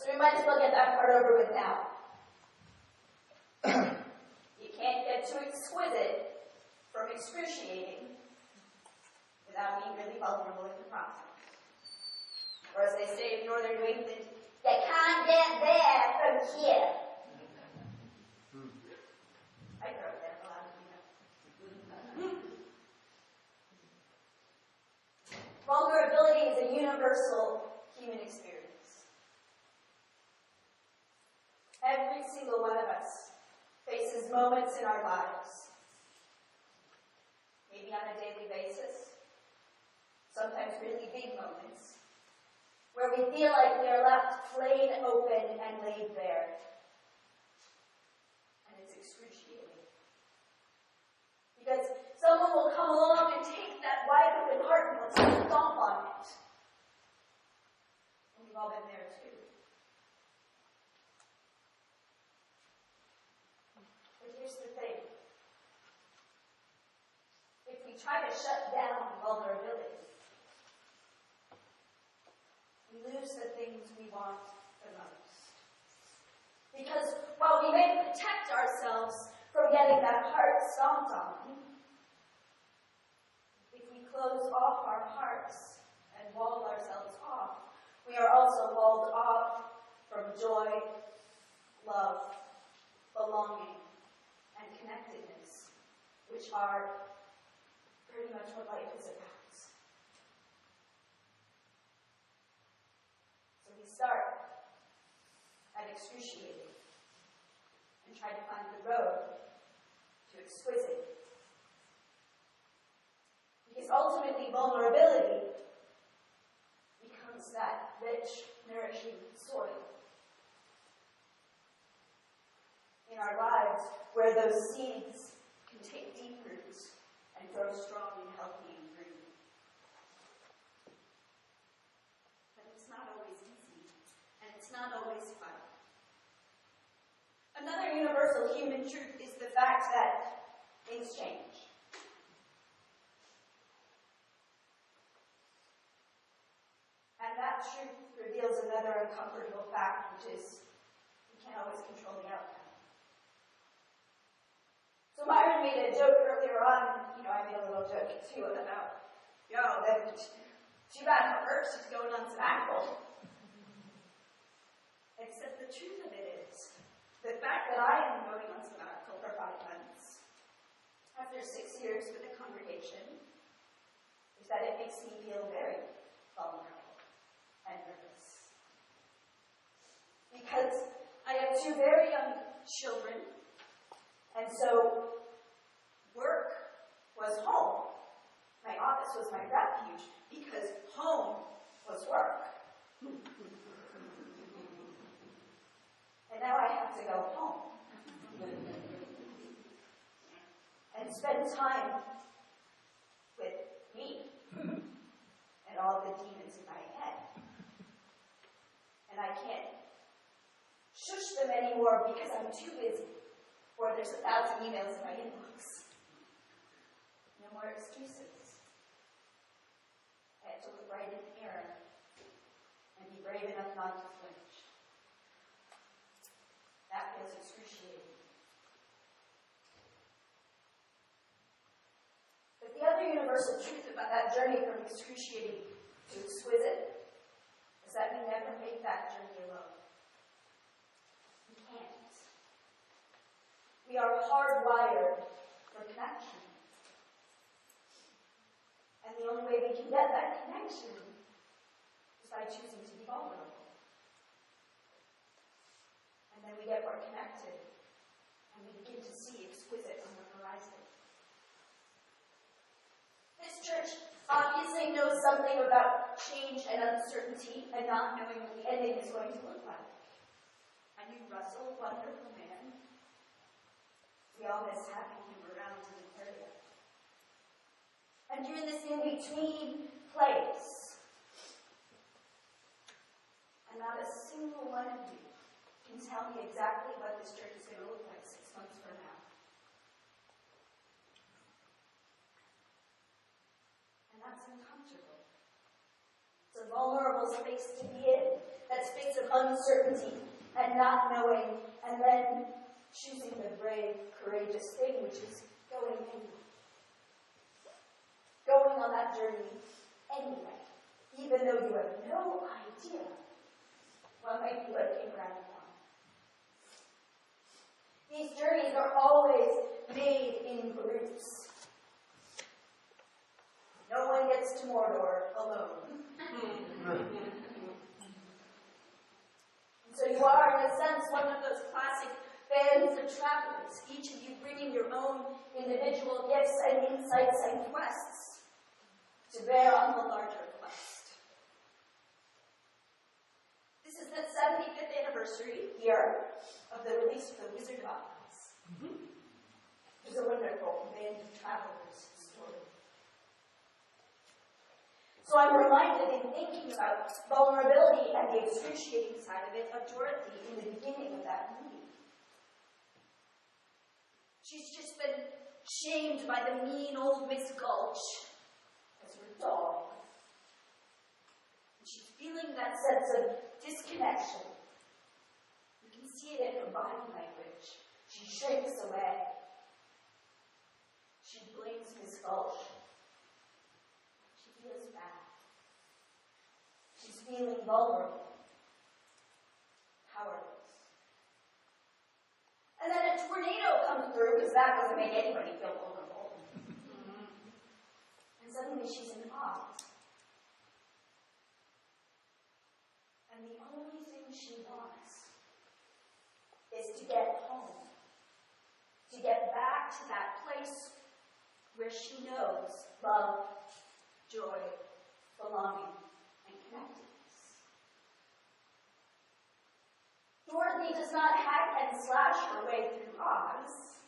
So we might as well get that part over with now. You can't get too exquisite from excruciating without being really vulnerable in the process. Or as they say in northern New England, you can't get there from here. I grew up there, a lot of you know. Vulnerability is a universal human experience. Every single one of us faces moments in our lives, maybe on a daily basis, sometimes really big moments, where we feel like we are left plain open and laid bare. And it's excruciating. Because someone will come along and take that wide open heart and wants to stomp on it. And we've all been there too. But here's the thing. If we try to shut down vulnerability, we lose the things we want the most. Because while we may protect ourselves from getting that heart stomped on, if we close off our hearts and wall ourselves off, we are also walled off from joy, love, belonging, and connectedness, which are pretty much what life is about. So we start at excruciating and try to find the road to exquisite. Because ultimately vulnerability becomes that rich, nourishing soil in our lives where those seeds can take deep roots and grow strong and healthy and green. But it's not always easy, and it's not always fun. Another universal human truth is the fact that things change. And that truth reveals another uncomfortable fact, which is we can't always control the outcome. So Myron made a joke earlier on, I made a little joke too about, that too bad for her, she's going on sabbatical. Except the truth of it is, the fact that I am going on sabbatical for 5 months, after 6 years with the congregation, is that it makes me feel very vulnerable and nervous. Because I have 2 very young children, and so work was home. My office was my refuge because home was work. And now I have to go home and spend time with me and all the demons in my head. And I can't shush them anymore because I'm too busy. Or there's 1,000 emails in my inbox. No more excuses. I have to look right in the mirror and be brave enough not to flinch. That feels excruciating. But the other universal truth about that journey from excruciating to exquisite is that we never make that journey alone. We can't. We are hardwired for connection. And the only way we can get that connection is by choosing to be vulnerable. And then we get more connected, and we begin to see exquisite on the horizon. This church obviously knows something about change and uncertainty and not knowing what the ending is going to look like. And you Russell, wonderful man. We all miss having him around in the area. And you're in this in-between place. And not a single one of you can tell me exactly what this church is going to look like 6 months from now. And that's uncomfortable. It's a vulnerable space to be in. that space of uncertainty and not knowing, and then choosing the brave, courageous thing, which is going anyway. Going on that journey anyway, even though you have no idea what might be lurking around the corner. These journeys are always made in groups. No one gets to Mordor alone. And so you are, in a sense, one of those classic bands of travelers, each of you bringing your own individual gifts and insights and quests to bear on the larger quest. This is the 75th anniversary year of the release of the Wizard of Oz. It was a wonderful band of travelers story. So I'm reminded, in thinking about vulnerability and the excruciating side of it, of Dorothy in the beginning of that movie. She's just been shamed by the mean old Miss Gulch as her dog. And she's feeling that sense of disconnection. You can see it in her body language. She shrinks away. She blames Miss Gulch. She feels bad. She's feeling vulnerable, powerless. And then a tornado comes through, because that doesn't make anybody feel vulnerable. And suddenly she's in Oz. And the only thing she wants is to get home. To get back to that place where she knows love, joy, belonging, and connectedness. Dorothy does not hack and slash her way through Oz.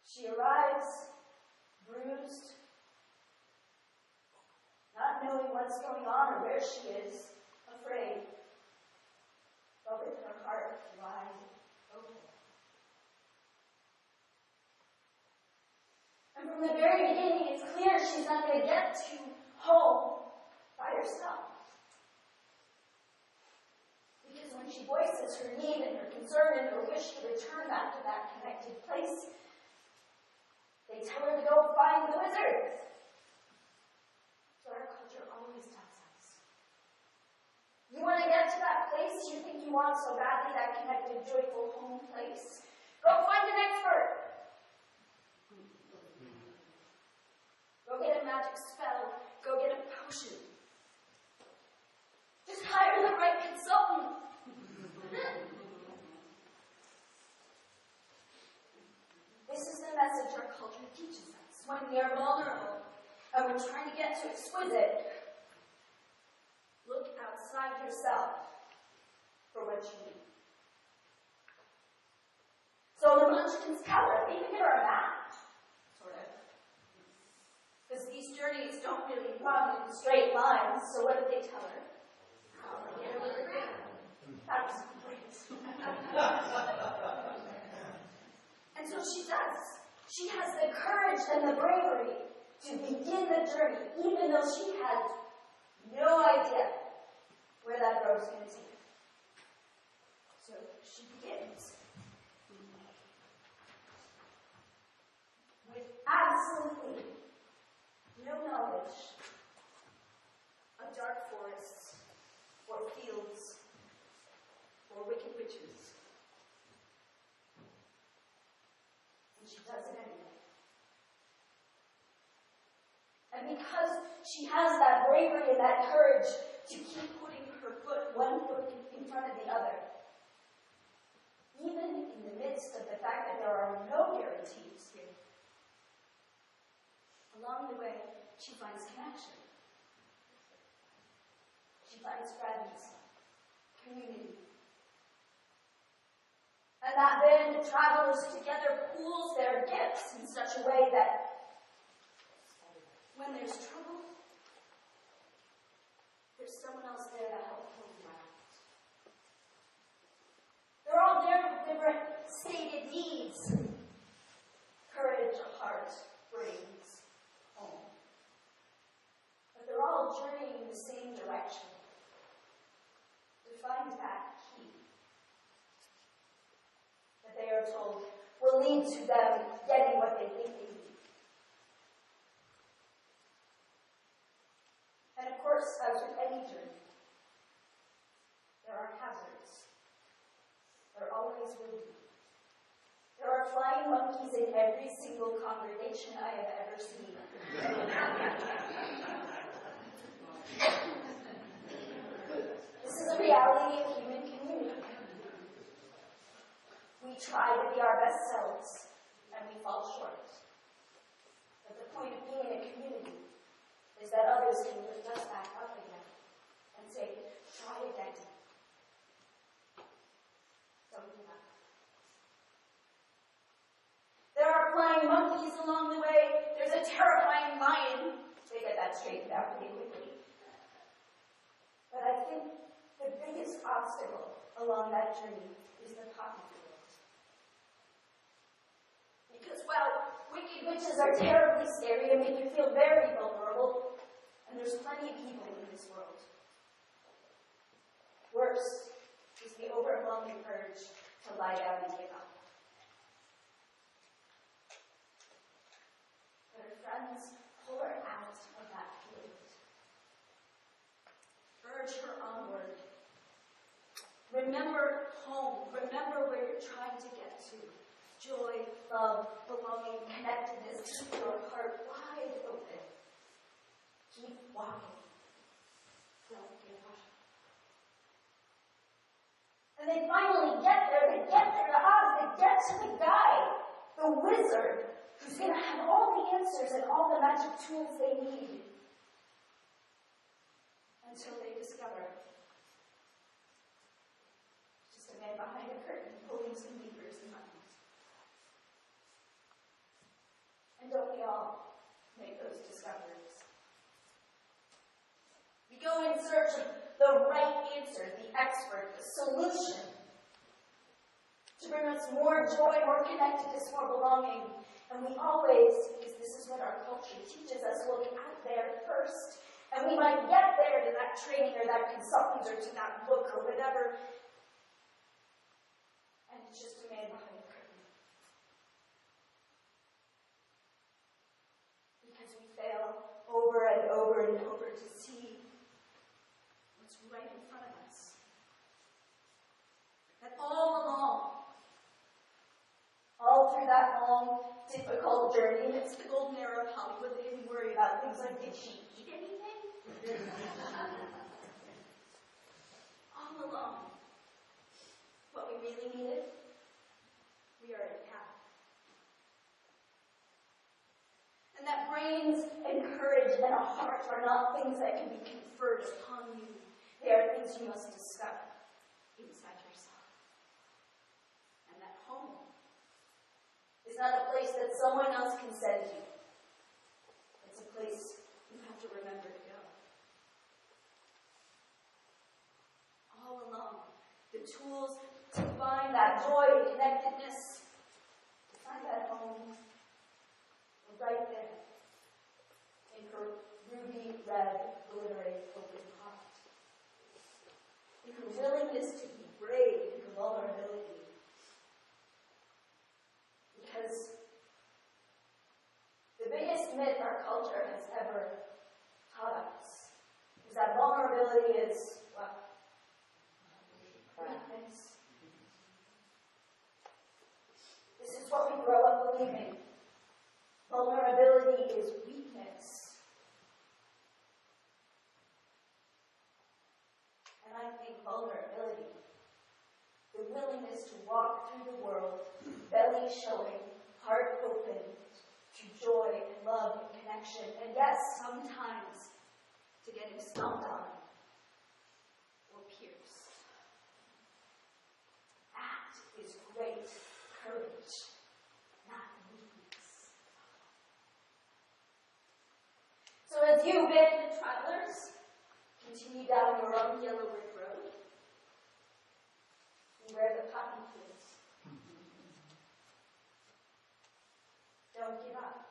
She arrives bruised, not knowing what's going on or where she is, afraid, but with her heart wide open. And from the very beginning, it's clear she's not going to get to home by herself. Because when she voices her need and her concern and her wish to return back to that connected place, they tell her to go find the wizard. So our culture always tells us. You want to get to that place you think you want so badly, that connected, joyful home place? Go find an expert. Go get a magic spell. Go get a potion. Just hire the right consultant. This is the message our culture teaches us. When we are vulnerable and we're trying to get to exquisite, look outside yourself for what you need. So the Munchkins tell her, they even give her a map, sort of. Because these journeys don't really run in straight lines, so what did they tell her? How to get over the ground. That was great. And so she does. She has the courage and the bravery to begin the journey, even though she had no idea where that road's going to take her. So she begins with absolutely no knowledge of dark forests, or fields, or wicked witches. And she does it anyway. And because she has that bravery and that courage to keep putting one foot in front of the other, even in the midst of the fact that there are no guarantees here, along the way, she finds connection. She finds friends, community. And that band of travelers together pools their gifts in such a way that when there's trouble, there's someone else there to help hold you out. They're all there with different stated needs. Courage, heart, brains, home. But they're all journeying in the same direction. lead to them getting what they think they need. And of course, as with any journey, there are hazards. There always will be. There are flying monkeys in every single congregation I have ever seen. This is a reality of human community. We try to be our best selves, and we fall short. But the point of being in a community is that others can lift us back up again and say, try again. Don't give up. There are flying monkeys along the way. There's a terrifying lion. They get that straightened out pretty quickly. But I think the biggest obstacle along that journey is the poppy field. Because while wicked witches are terribly scary and make you feel very vulnerable, and there's plenty of people in this world, worse is the overwhelming urge to lie down and give up. But her friends pull her out of that field. Urge her onward. Remember home. Remember where you're trying to get to. Joy, love, belonging, connectedness. Keep your heart wide open. Keep walking. Don't give up. And they finally get there. They get there to Oz. They get to the guy, the wizard, who's going to have all the answers and all the magic tools they need. Until they discover just a man behind a curtain holding some levers and buttons. And don't we all make those discoveries? We go in search of the right answer, the expert, the solution to bring us more joy, more connectedness, more belonging. And we always, because this is what our culture teaches us, look out there first. And we might get there to that training or that consultant or to that book or whatever. And it's just a man behind the curtain. Because we fail over and over and over to see what's right in front of us. That all along, all through that long, difficult journey, it's the golden era of Hollywood. They didn't worry about things like, did she eat anything? All along, what we really needed, we already have. And that brains and courage and a heart are not things that can be conferred upon you. They are things you must discover inside yourself. And that home is not a place that someone else can send you. It's a place you have to remember to go. All along, the tools to find that joy and connectedness, to find that home, were right there in her ruby red, glittering, open heart. In her willingness to be brave, in her vulnerability. Because the biggest myth our culture has ever taught us is that vulnerability is what? Weakness. This is what we grow up believing. Vulnerability is weakness. And I think vulnerability, the willingness to walk through the world, belly showing, heart open, to joy and love and connection, and yes, sometimes to getting stomped on or pierced. That is great courage, not weakness. So as you, banded travelers, continue down your own yellow brick road, beware the poppy fields. Don't give up.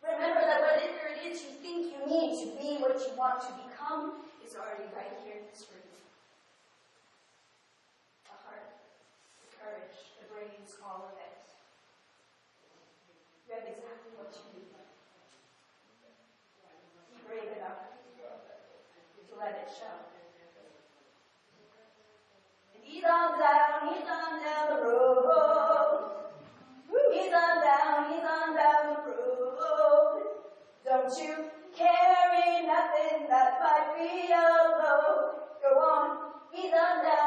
Remember that whatever it is you think you need to be what you want to become is already right here in this room. The heart, the courage, the brains, all of it. that might be alone. Go on, he's undone.